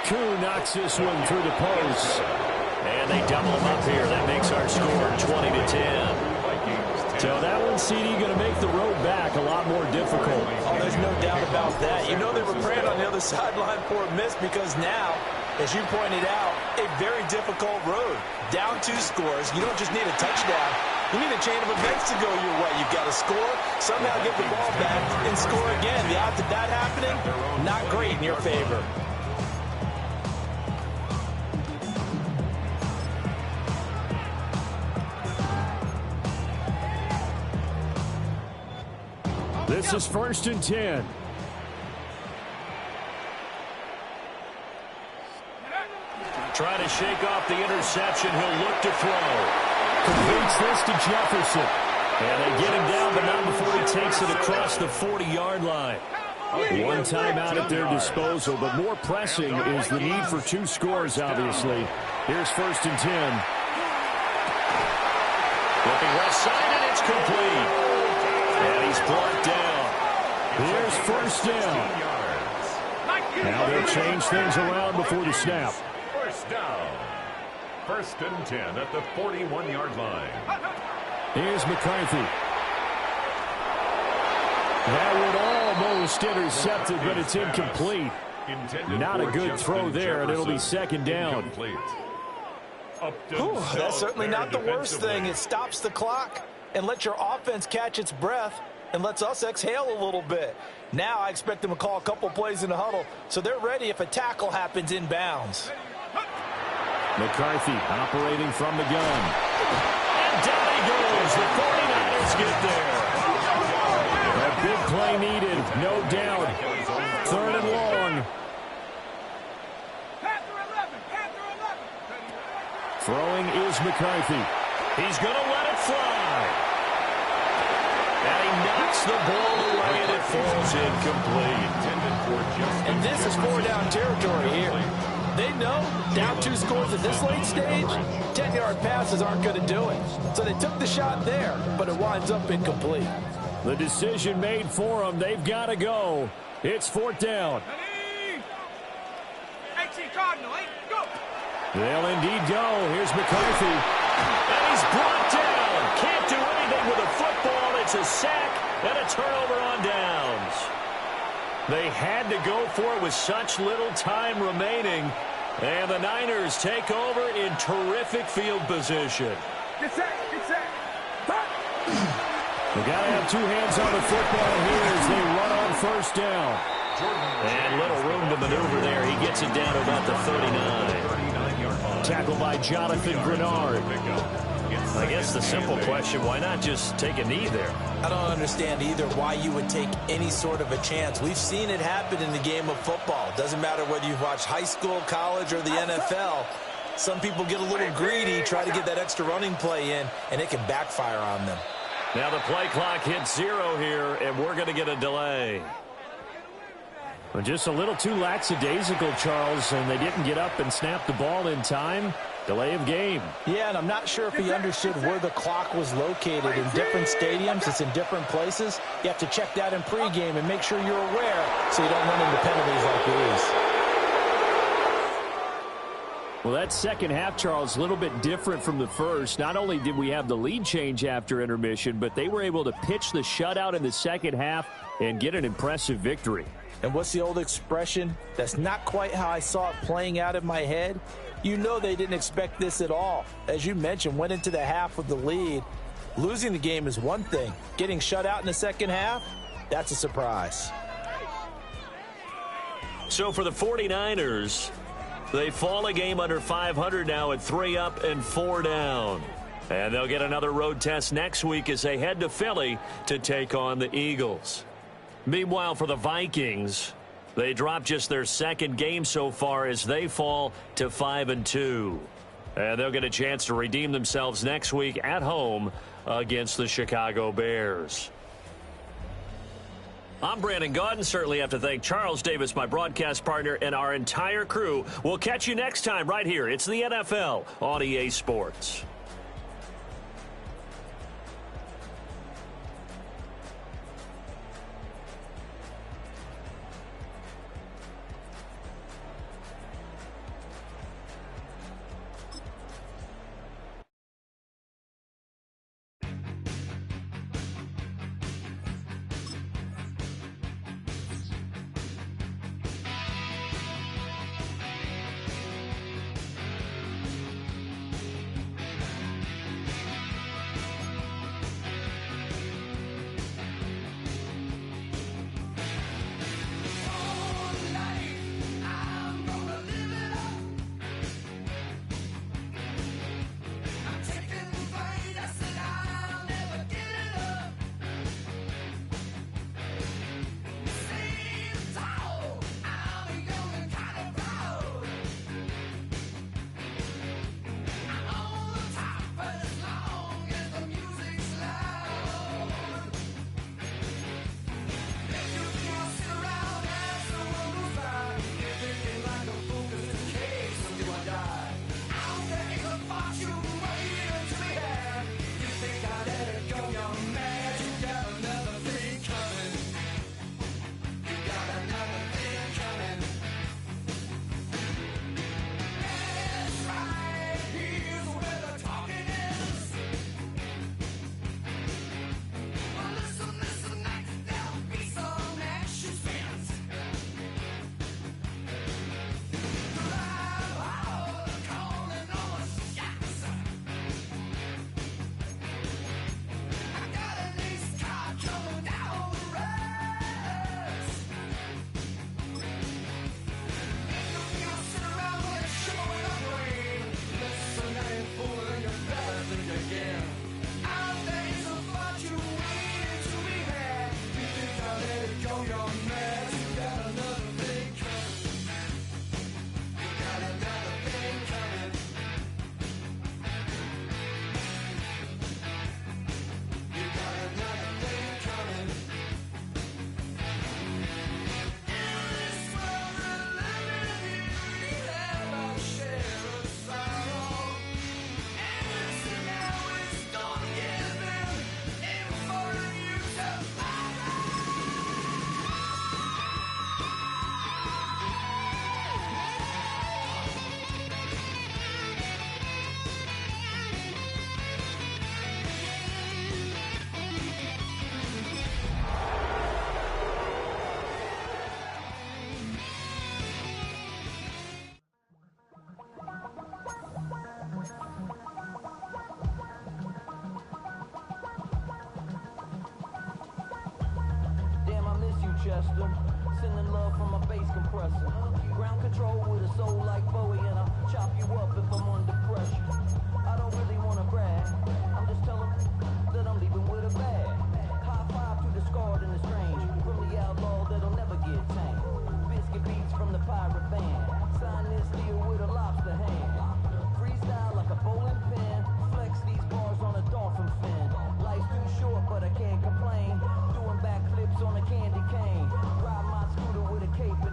[SPEAKER 9] Koo knocks this one through the post.
[SPEAKER 12] And they double him up here. That makes our score 20-10.
[SPEAKER 9] So that one, CD, going to make the road back a lot more difficult.
[SPEAKER 10] Oh, there's no doubt about that. You know they were praying on the other sideline for a miss because now, as you pointed out, a very difficult road. Down 2 scores. You don't just need a touchdown. You need a chain of events to go your way. You've got to score, somehow get the ball back, and score again. The odds of that happening, not great in your favor.
[SPEAKER 9] This is 1st and 10.
[SPEAKER 12] Trying to shake off the interception. He'll look to throw.
[SPEAKER 9] Completes this to Jefferson.
[SPEAKER 12] And they get him down, but not before he takes it across the 40-yard line.
[SPEAKER 9] One timeout at their disposal, but more pressing is the need for 2 scores, obviously. Here's 1st and 10.
[SPEAKER 12] Looking left side, and it's complete. And he's brought down.
[SPEAKER 9] Here's 1st down. Now they'll change things around before the snap.
[SPEAKER 6] 1st down. 1st and 10 at the 41-yard line.
[SPEAKER 9] Here's McCarthy. That would almost intercepted, but it's incomplete. Not a good throw there, and it'll be 2nd down.
[SPEAKER 10] That's certainly not the worst thing. It stops the clock and lets your offense catch its breath and lets us exhale a little bit. Now I expect them to call a couple plays in the huddle, so they're ready if a tackle happens inbounds.
[SPEAKER 9] McCarthy operating from the gun.
[SPEAKER 12] And down he goes. The 49ers get there.
[SPEAKER 9] A big play needed, no doubt. 3rd and long. Throwing is McCarthy.
[SPEAKER 12] He's going to let it fly. And he knocks the ball away, and it falls incomplete.
[SPEAKER 10] And this is 4-down territory here. They know down 2 scores at this late stage, 10-yard passes aren't going to do it. So they took the shot there, but it winds up incomplete.
[SPEAKER 9] The decision made for them. They've got to go. It's 4th down. They'll indeed go. Here's McCarthy.
[SPEAKER 12] And he's brought down. Can't do anything with a football. It's a sack and a turnover on downs. They had to go for it with such little time remaining. And the Niners take over in terrific field position.
[SPEAKER 1] Get set.
[SPEAKER 9] They got to have 2 hands on the football here as they run on 1st down.
[SPEAKER 12] And little room to maneuver there. He gets it down to about the 39.
[SPEAKER 9] Tackled by Jonathan Grenard.
[SPEAKER 12] I guess the simple question, why not just take a knee there?
[SPEAKER 10] I don't understand either why you would take any sort of a chance. We've seen it happen in the game of football. Doesn't matter whether you've watched high school, college, or the NFL. Some people get a little greedy, try to get that extra running play in, and it can backfire on them.
[SPEAKER 12] Now the play clock hits 0 here, and we're going to get a delay.
[SPEAKER 9] Well, just a little too lackadaisical, Charles, and they didn't get up and snap the ball in time. Delay of game.
[SPEAKER 11] Yeah, and I'm not sure if he understood where the clock was located. In different stadiums, it's in different places. You have to check that in pregame and make sure you're aware so you don't run into penalties like these.
[SPEAKER 9] Well, that second half, Charles, a little bit different from the first. Not only did we have the lead change after intermission, but they were able to pitch the shutout in the second half and get an impressive victory.
[SPEAKER 11] And what's the old expression? That's not quite how I saw it playing out in my head. You know they didn't expect this at all. As you mentioned, went into the half with the lead. Losing the game is one thing. Getting shut out in the second half, that's a surprise.
[SPEAKER 12] So for the 49ers, they fall a game under 500 now at 3 up and 4 down. And they'll get another road test next week as they head to Philly to take on the Eagles. Meanwhile, for the Vikings, they dropped just their second game so far as they fall to 5-2. And they'll get a chance to redeem themselves next week at home against the Chicago Bears. I'm Brandon Gaudin. Certainly have to thank Charles Davis, my broadcast partner, and our entire crew. We'll catch you next time right here. It's the NFL on EA Sports.
[SPEAKER 13] Chester, sending love from a bass compressor. Ground control with a soul like Bowie, and I'll chop you up if I'm under pressure. I don't really wanna brag, I'm just telling that I'm leaving with a bag. High five to the scarred and the strange, from the outlaw that'll never get tamed. Biscuit beats from the pirate band, sign this deal with a lobster hand. Freestyle like a bowling pin, flex these bars on a dolphin fin. Life's too short, but I can't complain. Doing backflips on a candy cane. Ride my scooter with a cape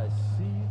[SPEAKER 11] I see